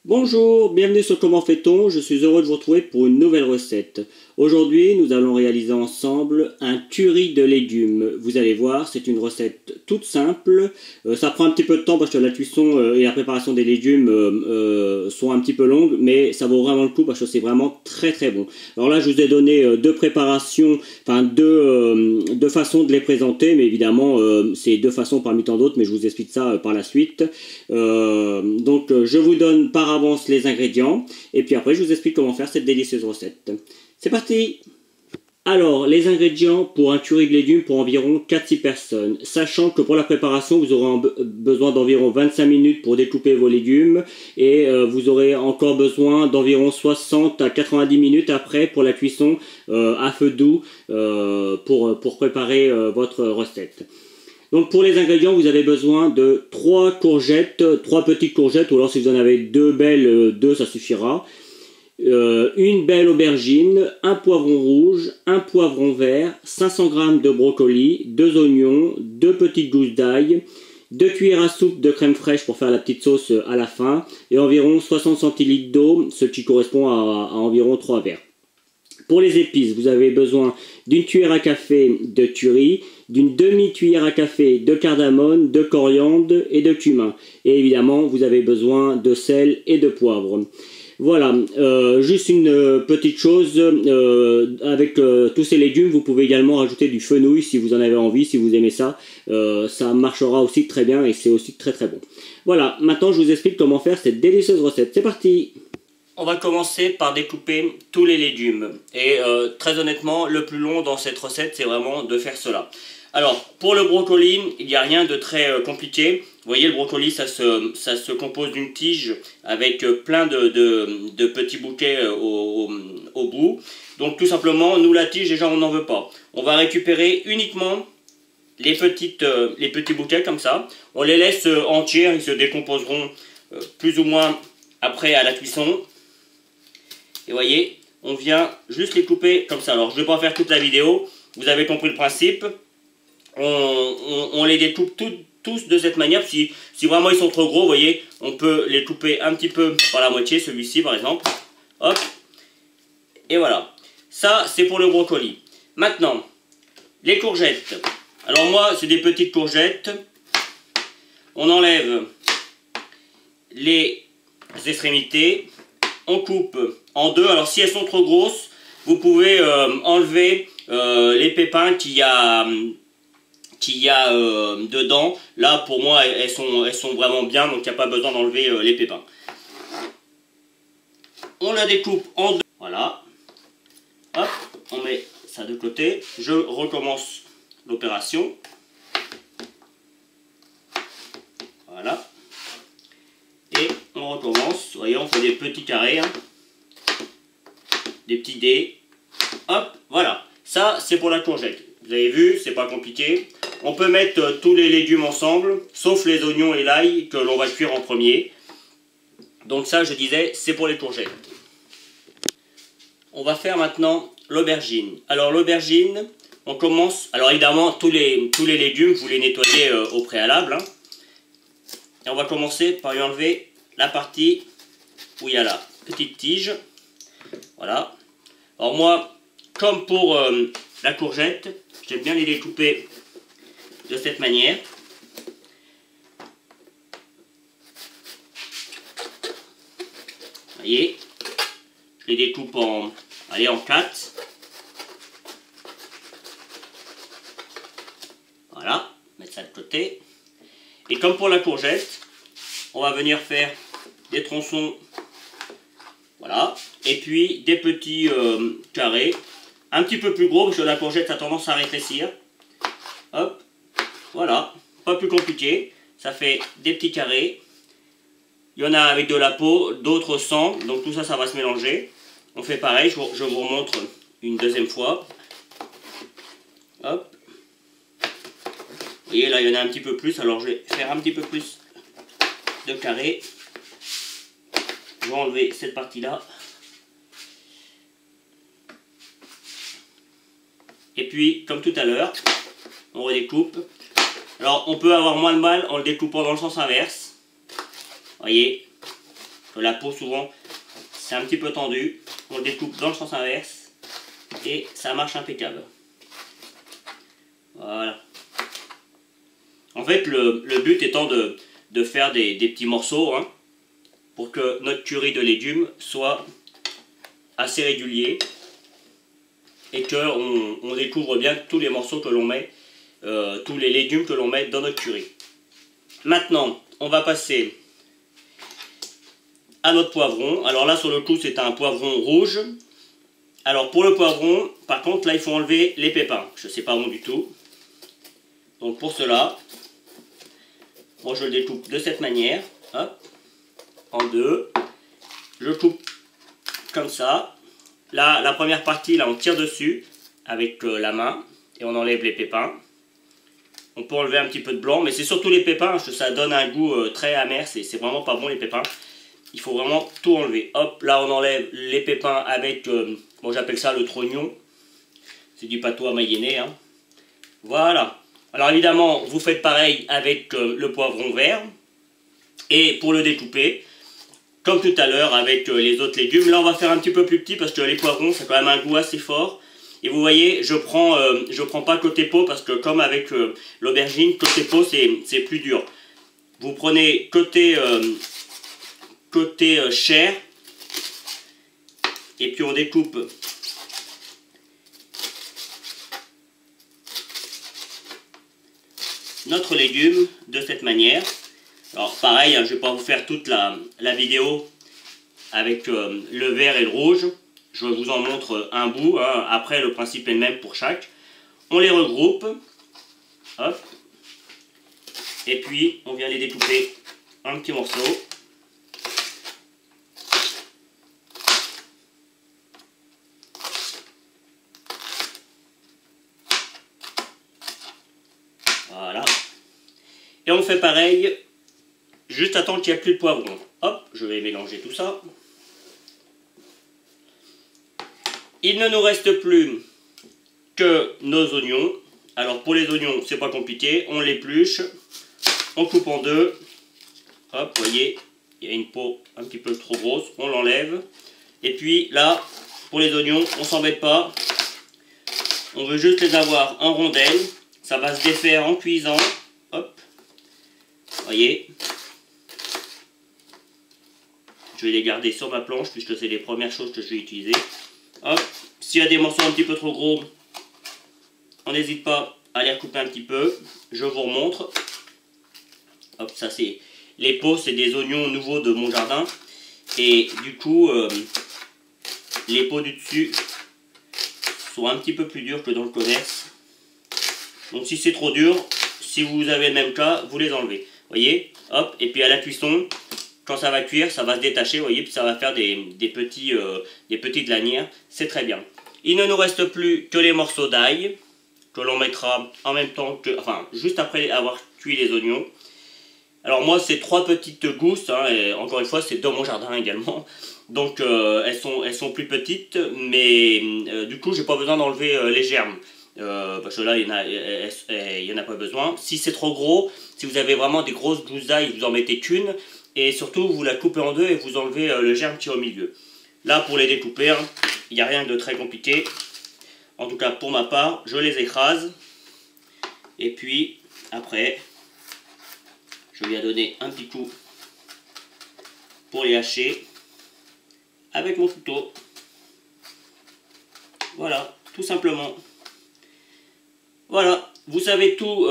Bonjour, bienvenue sur Comment fait-on, je suis heureux de vous retrouver pour une nouvelle recette. Aujourd'hui, nous allons réaliser ensemble un curry de légumes. Vous allez voir, c'est une recette toute simple. Ça prend un petit peu de temps parce que la cuisson et la préparation des légumes sont un petit peu longues, mais ça vaut vraiment le coup parce que c'est vraiment très très bon. Alors là, je vous ai donné deux préparations, enfin deux façons de les présenter, mais évidemment, c'est deux façons parmi tant d'autres, mais je vous explique ça par la suite. Donc, je vous donne par avance les ingrédients, et puis après, je vous explique comment faire cette délicieuse recette. C'est parti! Alors, les ingrédients pour un curry de légumes pour environ 4-6 personnes. Sachant que pour la préparation, vous aurez besoin d'environ 25 minutes pour découper vos légumes et vous aurez encore besoin d'environ 60 à 90 minutes après pour la cuisson à feu doux pour préparer votre recette. Donc pour les ingrédients, vous avez besoin de 3 courgettes, 3 petites courgettes, ou alors si vous en avez 2 belles, 2 ça suffira. Une belle aubergine, un poivron rouge, un poivron vert, 500 g de brocoli, 2 oignons, 2 petites gousses d'ail, 2 cuillères à soupe de crème fraîche pour faire la petite sauce à la fin, et environ 60 centilitres d'eau, ce qui correspond à environ 3 verres. Pour les épices, vous avez besoin d'une cuillère à café de curry, d'une demi-cuillère à café de cardamome, de coriandre et de cumin. Et évidemment, vous avez besoin de sel et de poivre. Voilà, juste une petite chose, avec tous ces légumes, vous pouvez également rajouter du fenouil si vous en avez envie, si vous aimez ça. Ça marchera aussi très bien et c'est aussi très très bon. Voilà, maintenant je vous explique comment faire cette délicieuse recette. C'est parti! On va commencer par découper tous les légumes. Et très honnêtement, le plus long dans cette recette, c'est vraiment de faire cela. Alors, pour le brocoli, il n'y a rien de très compliqué. Vous voyez, le brocoli, ça se compose d'une tige avec plein de petits bouquets au bout. Donc, tout simplement, nous, la tige, déjà, on n'en veut pas. On va récupérer uniquement les petits bouquets comme ça. On les laisse entiers, ils se décomposeront plus ou moins après à la cuisson. Et vous voyez, on vient juste les couper comme ça. Alors, je ne vais pas faire toute la vidéo. Vous avez compris le principe. On les découpe tous de cette manière. Si vraiment ils sont trop gros, vous voyez, on peut les couper un petit peu par la moitié. Celui-ci, par exemple. Hop. Et voilà. Ça, c'est pour le brocoli. Maintenant, les courgettes. Alors moi, c'est des petites courgettes. On enlève les extrémités. On coupe en deux. Alors si elles sont trop grosses, vous pouvez enlever les pépins qu'il y a dedans. Là pour moi elles sont vraiment bien, donc il n'y a pas besoin d'enlever les pépins. On la découpe en deux. Voilà. Hop, on met ça de côté. Je recommence l'opération. Voilà. Et on recommence. Vous voyez, on fait des petits carrés. Hein. Des petits dés. Hop, voilà. Ça, c'est pour la courgette. Vous avez vu, c'est pas compliqué. On peut mettre tous les légumes ensemble, sauf les oignons et l'ail que l'on va cuire en premier. Donc ça, je disais, c'est pour les courgettes. On va faire maintenant l'aubergine. Alors l'aubergine, on commence... Alors évidemment, tous les légumes, vous les nettoyez au préalable. Hein. Et on va commencer par lui enlever la partie où il y a la petite tige. Voilà. Alors moi, comme pour la courgette, j'aime bien les découper de cette manière. Vous voyez, je les découpe en 4. Voilà, mettre ça de côté. Et comme pour la courgette, on va venir faire des tronçons, voilà, et puis des petits carrés, un petit peu plus gros, parce que la courgette a tendance à rétrécir. Hop, voilà, pas plus compliqué, ça fait des petits carrés. Il y en a avec de la peau, d'autres sans, donc tout ça, ça va se mélanger. On fait pareil, je vous remontre une deuxième fois. Hop. Vous voyez, là, il y en a un petit peu plus, alors je vais faire un petit peu plus de carrés. Je vais enlever cette partie-là. Et puis, comme tout à l'heure, on redécoupe. Alors, on peut avoir moins de mal en le découpant dans le sens inverse. Vous voyez, que la peau souvent c'est un petit peu tendu. On le découpe dans le sens inverse et ça marche impeccable. Voilà. En fait le but étant de faire des petits morceaux hein, pour que notre curry de légumes soit assez régulier et qu'on découvre bien tous les morceaux que l'on met, tous les légumes que l'on met dans notre curry. Maintenant, on va passer à notre poivron. Alors là, sur le coup, c'est un poivron rouge. Alors pour le poivron, par contre, là, il faut enlever les pépins. Je ne sais pas bon du tout. Donc pour cela, moi je le découpe de cette manière. Hop, en deux. Je coupe comme ça. Là, la première partie, là, on tire dessus avec la main et on enlève les pépins. On peut enlever un petit peu de blanc, mais c'est surtout les pépins, parce que ça donne un goût très amer, c'est vraiment pas bon les pépins. Il faut vraiment tout enlever. Hop, là on enlève les pépins avec, bon j'appelle ça le trognon. C'est du patois mayennais. Hein. Voilà. Alors évidemment, vous faites pareil avec le poivron vert. Et pour le découper, comme tout à l'heure avec les autres légumes, là on va faire un petit peu plus petit parce que les poivrons, ça a quand même un goût assez fort. Et vous voyez, je prends pas côté peau parce que comme avec l'aubergine, côté peau c'est plus dur. Vous prenez côté chair et puis on découpe notre légume de cette manière. Alors pareil, hein, je vais pas vous faire toute la vidéo avec le vert et le rouge. Je vous en montre un bout, hein. Après le principe est le même pour chaque. On les regroupe, hop, et puis on vient les découper en petits morceaux. Voilà. Et on fait pareil, juste à temps qu'il n'y a plus de poivron. Hop, je vais mélanger tout ça. Il ne nous reste plus que nos oignons. Alors pour les oignons, c'est pas compliqué. On l'épluche, on coupe en deux. Hop, vous voyez, il y a une peau un petit peu trop grosse. On l'enlève. Et puis là, pour les oignons, on s'embête pas. On veut juste les avoir en rondelles. Ça va se défaire en cuisant. Hop, vous voyez. Je vais les garder sur ma planche puisque c'est les premières choses que je vais utiliser. Hop, s'il y a des morceaux un petit peu trop gros, on n'hésite pas à les recouper un petit peu. Je vous remontre. Hop, ça c'est les peaux, c'est des oignons nouveaux de mon jardin. Et du coup, les peaux du dessus sont un petit peu plus dures que dans le commerce. Donc si c'est trop dur, si vous avez le même cas, vous les enlevez. Vous voyez, hop, et puis à la cuisson, quand ça va cuire, ça va se détacher, vous voyez, puis ça va faire des petites lanières. C'est très bien. Il ne nous reste plus que les morceaux d'ail, que l'on mettra en même temps que, enfin, juste après avoir cuit les oignons. Alors moi, c'est 3 petites gousses, hein, et encore une fois, c'est dans mon jardin également. Donc elles sont plus petites, mais du coup, j'ai pas besoin d'enlever les germes. Parce que là, il y en a pas besoin. Si c'est trop gros, si vous avez vraiment des grosses gousses d'ail, vous en mettez qu'une. Et surtout, vous la coupez en deux et vous enlevez le germe qui est au milieu. Là, pour les découper, hein, il n'y a rien de très compliqué. En tout cas, pour ma part, je les écrase. Et puis, après, je viens donner un petit coup pour les hacher avec mon couteau. Voilà, tout simplement. Voilà, vous savez tout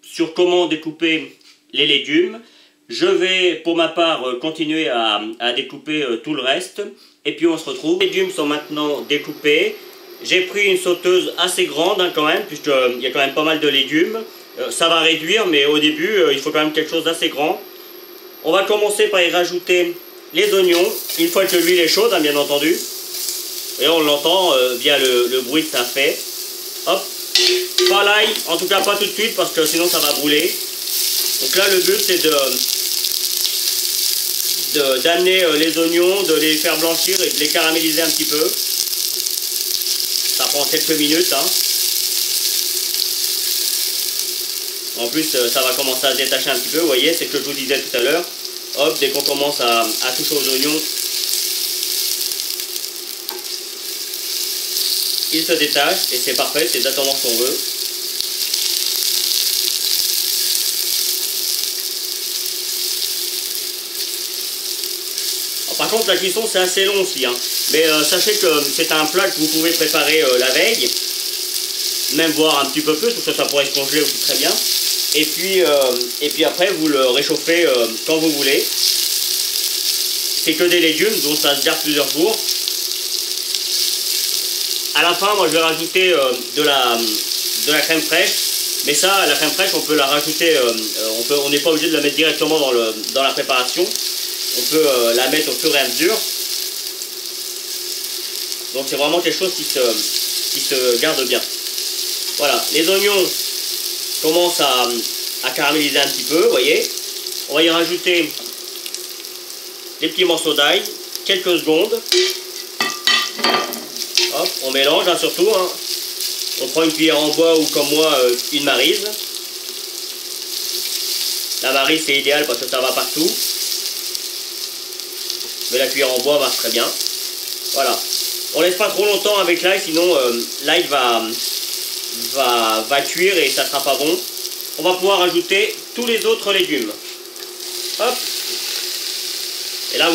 sur comment découper les légumes. Je vais, pour ma part, continuer à découper tout le reste. Et puis on se retrouve. Les légumes sont maintenant découpés. J'ai pris une sauteuse assez grande hein, quand même, puisqu'il y a quand même pas mal de légumes. Ça va réduire, mais au début, il faut quand même quelque chose d'assez grand. On va commencer par y rajouter les oignons, une fois que l'huile est chaude, hein, bien entendu. Et on l'entend via le bruit que ça fait. Hop. Pas l'ail, en tout cas pas tout de suite, parce que sinon ça va brûler. Donc là, le but, c'est d'amener les oignons, de les faire blanchir et de les caraméliser un petit peu. Ça prend quelques minutes. Hein. En plus, ça va commencer à se détacher un petit peu. Vous voyez, c'est ce que je vous disais tout à l'heure. Hop, dès qu'on commence à toucher aux oignons, il se détache et c'est parfait, c'est exactement ce qu'on veut. Alors, par contre, la cuisson c'est assez long aussi, hein. Mais sachez que c'est un plat que vous pouvez préparer la veille, même voire un petit peu plus, parce que ça pourrait se congeler aussi très bien. Et puis après, vous le réchauffez quand vous voulez. C'est que des légumes, donc ça se garde plusieurs jours. À la fin, moi je vais rajouter de la crème fraîche. Mais ça, la crème fraîche, on peut la rajouter, on n'est pas obligé de la mettre directement dans la préparation. On peut la mettre au fur et à mesure. Donc c'est vraiment quelque chose qui se garde bien. Voilà, les oignons commencent à caraméliser un petit peu, vous voyez. On va y rajouter des petits morceaux d'ail, quelques secondes. Hop, on mélange hein, surtout. Hein. On prend une cuillère en bois ou comme moi une maryse. La maryse c'est idéal parce que ça va partout. Mais la cuillère en bois marche très bien. Voilà. On laisse pas trop longtemps avec l'ail, sinon l'ail va cuire et ça sera pas bon. On va pouvoir ajouter tous les autres légumes. Hop. Et là,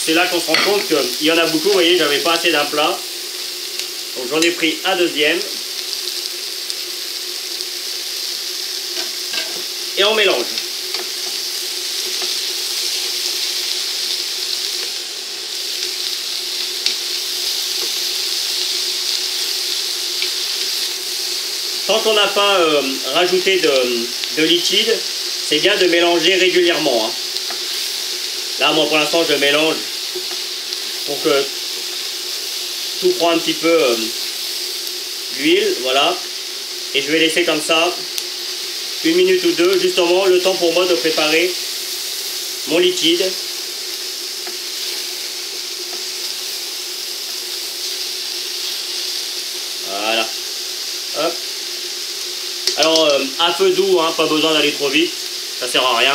c'est là qu'on se rend compte qu'il y en a beaucoup. Vous voyez, j'avais pas assez d'un plat. Donc j'en ai pris un deuxième. Et on mélange. Tant qu'on n'a pas rajouté de liquide, c'est bien de mélanger régulièrement. Hein. Là, moi, pour l'instant, je mélange pour que tout prend un petit peu l'huile, voilà. Et je vais laisser comme ça 1 minute ou 2, justement, le temps pour moi de préparer mon liquide. Voilà. Hop. Alors, à feu doux, hein, pas besoin d'aller trop vite, ça sert à rien.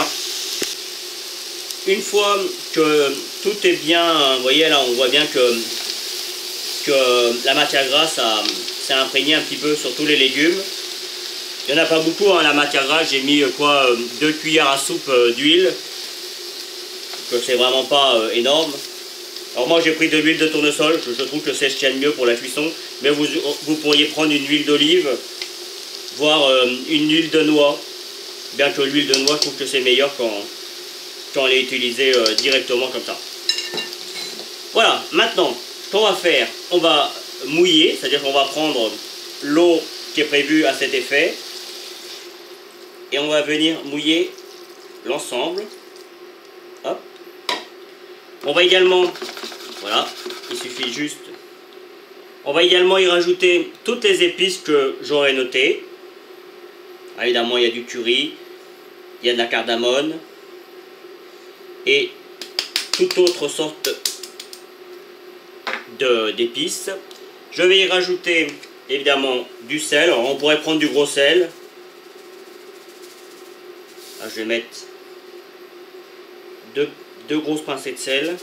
Une fois que tout est bien, vous voyez là, on voit bien que la matière grasse s'est imprégnée un petit peu sur tous les légumes. Il n'y en a pas beaucoup, hein, la matière grasse, j'ai mis 2 cuillères à soupe d'huile, que c'est vraiment pas énorme. Alors moi j'ai pris de l'huile de tournesol, je trouve que c'est ce qu'il y a de mieux pour la cuisson, mais vous pourriez prendre une huile d'olive, voire une huile de noix, bien que l'huile de noix, je trouve que c'est meilleur quand elle est utilisée directement comme ça. Voilà, maintenant, ce qu'on va faire, on va mouiller, c'est-à-dire qu'on va prendre l'eau qui est prévue à cet effet, et on va venir mouiller l'ensemble. Hop. On va également, voilà, il suffit juste, on va également y rajouter toutes les épices que j'aurais notées. Évidemment, il y a du curry, il y a de la cardamone, et toute autre sorte d'épices. Je vais y rajouter évidemment du sel. Alors, on pourrait prendre du gros sel. Là, je vais mettre deux grosses pincées de sel.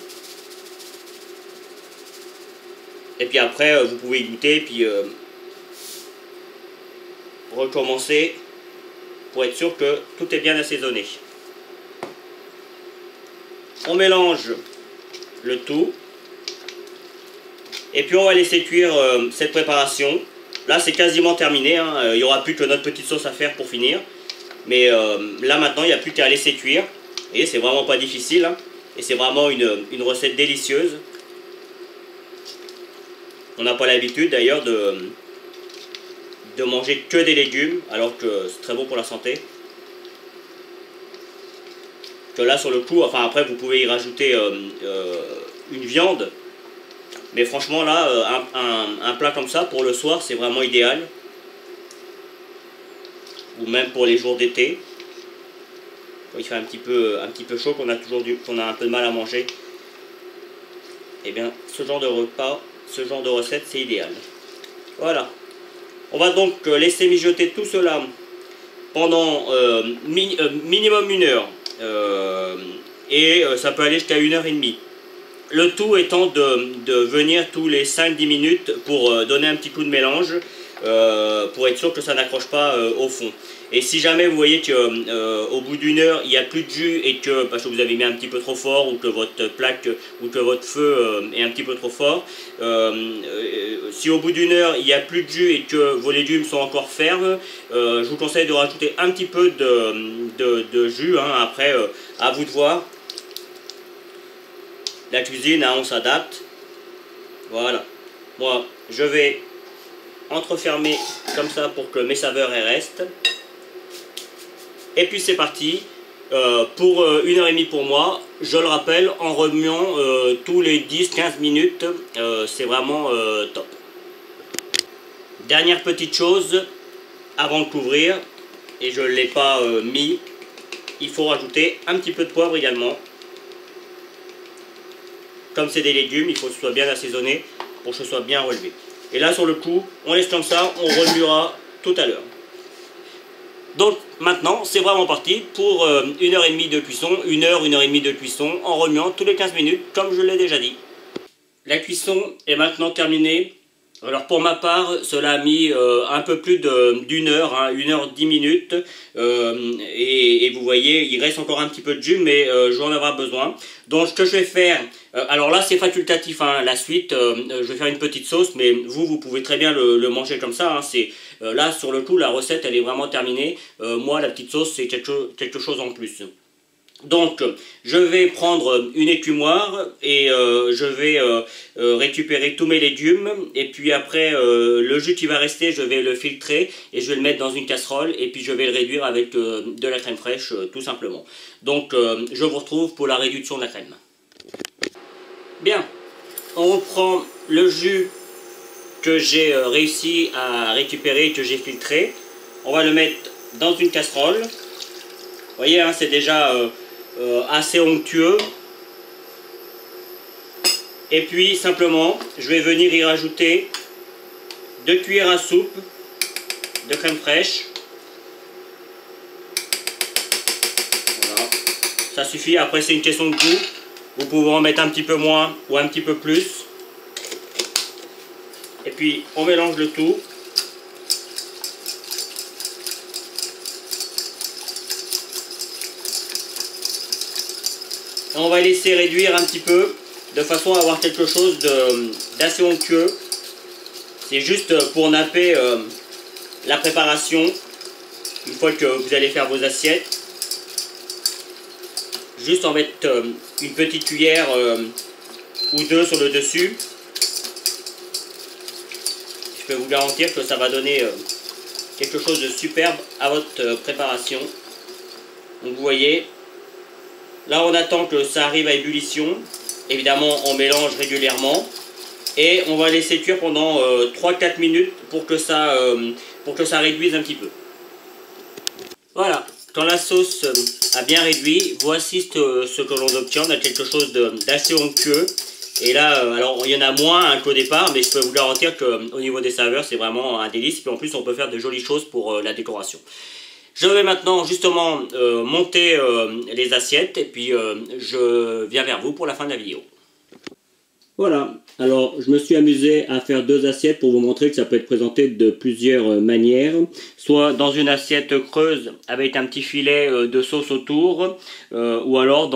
Et puis après, vous pouvez y goûter et puis recommencer pour être sûr que tout est bien assaisonné. On mélange le tout. Et puis on va laisser cuire cette préparation. Là c'est quasiment terminé, hein. Il n'y aura plus que notre petite sauce à faire pour finir. Mais là maintenant il n'y a plus qu'à laisser cuire. Vous voyez, c'est vraiment pas difficile, hein. Et c'est vraiment une recette délicieuse. On n'a pas l'habitude d'ailleurs de manger que des légumes, alors que c'est très bon pour la santé. Que là sur le coup, enfin après vous pouvez y rajouter une viande. Mais franchement là, un plat comme ça pour le soir c'est vraiment idéal. Ou même pour les jours d'été. Quand il fait un petit peu chaud, qu'on a un peu de mal à manger. Et bien ce genre de repas, ce genre de recette c'est idéal. Voilà. On va donc laisser mijoter tout cela pendant minimum 1 heure et ça peut aller jusqu'à 1h30. Le tout étant de venir tous les 5-10 minutes pour donner un petit coup de mélange, pour être sûr que ça n'accroche pas au fond. Et si jamais vous voyez qu'au bout d'une heure il n'y a plus de jus et que parce que vous avez mis un petit peu trop fort ou que votre plaque ou que votre feu est un petit peu trop fort, si au bout d'une heure il n'y a plus de jus et que vos légumes sont encore fermes, je vous conseille de rajouter un petit peu de jus, hein. Après à vous de voir. La cuisine, hein, on s'adapte. Voilà. Moi, je vais entrefermer comme ça pour que mes saveurs restent. Et puis c'est parti. Pour 1h30 pour moi, je le rappelle, en remuant tous les 10-15 minutes, c'est vraiment top. Dernière petite chose, avant de couvrir, et je ne l'ai pas mis, il faut rajouter un petit peu de poivre également. Comme c'est des légumes, il faut que ce soit bien assaisonné pour que ce soit bien relevé. Et là sur le coup, on laisse comme ça, on remuera tout à l'heure. Donc maintenant, c'est vraiment parti pour 1h30 de cuisson, 1h30 de cuisson, en remuant tous les 15 minutes, comme je l'ai déjà dit. La cuisson est maintenant terminée. Alors pour ma part, cela a mis un peu plus d'une heure, hein, 1h10 minutes, et vous voyez, il reste encore un petit peu de jus, mais je vais en avoir besoin. Donc ce que je vais faire, alors là c'est facultatif, hein, la suite, je vais faire une petite sauce, mais vous pouvez très bien le manger comme ça, hein, là sur le coup la recette elle est vraiment terminée, moi la petite sauce c'est quelque chose en plus. Donc, je vais prendre une écumoire et je vais récupérer tous mes légumes. Et puis après, le jus qui va rester, je vais le filtrer et je vais le mettre dans une casserole. Et puis je vais le réduire avec de la crème fraîche, tout simplement. Donc, je vous retrouve pour la réduction de la crème. Bien, on reprend le jus que j'ai réussi à récupérer et que j'ai filtré. On va le mettre dans une casserole. Vous voyez, hein, c'est déjà... assez onctueux. Et puis simplement je vais venir y rajouter 2 cuillères à soupe de crème fraîche. Voilà, ça suffit. Après c'est une question de goût, vous pouvez en mettre un petit peu moins ou un petit peu plus. Et puis on mélange le tout. On va laisser réduire un petit peu de façon à avoir quelque chose d'assez onctueux. C'est juste pour napper la préparation une fois que vous allez faire vos assiettes. Juste en mettre une petite cuillère ou deux sur le dessus. Je peux vous garantir que ça va donner quelque chose de superbe à votre préparation. Donc vous voyez. Là, on attend que ça arrive à ébullition. Évidemment, on mélange régulièrement. Et on va laisser cuire pendant 3-4 minutes pour que ça réduise un petit peu. Voilà, quand la sauce a bien réduit, voici ce que l'on obtient. On a quelque chose d'assez onctueux. Et là, alors il y en a moins qu'au départ, mais je peux vous garantir qu'au niveau des saveurs, c'est vraiment un délice. Puis en plus, on peut faire de jolies choses pour la décoration. Je vais maintenant justement monter les assiettes et puis je viens vers vous pour la fin de la vidéo. Voilà, alors je me suis amusé à faire 2 assiettes pour vous montrer que ça peut être présenté de plusieurs manières. Soit dans une assiette creuse avec un petit filet de sauce autour, ou alors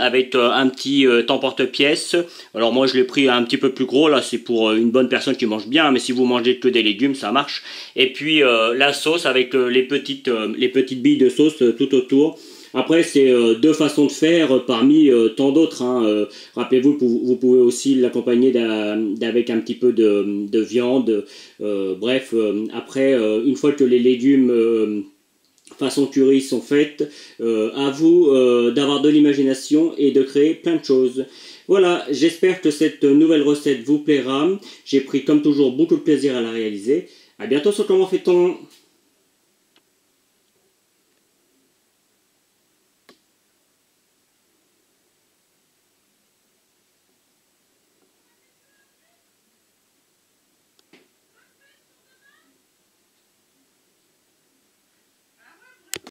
avec un petit emporte-pièce. Alors moi je l'ai pris un petit peu plus gros, là c'est pour une bonne personne qui mange bien, mais si vous mangez que des légumes ça marche. Et puis la sauce avec les petites billes de sauce tout autour. Après, c'est 2 façons de faire parmi tant d'autres. Hein. Rappelez-vous, vous pouvez aussi l'accompagner avec un petit peu de viande. Bref, après, une fois que les légumes façon curry sont faits, à vous d'avoir de l'imagination et de créer plein de choses. Voilà, j'espère que cette nouvelle recette vous plaira. J'ai pris comme toujours beaucoup de plaisir à la réaliser. À bientôt sur Comment fait-on ?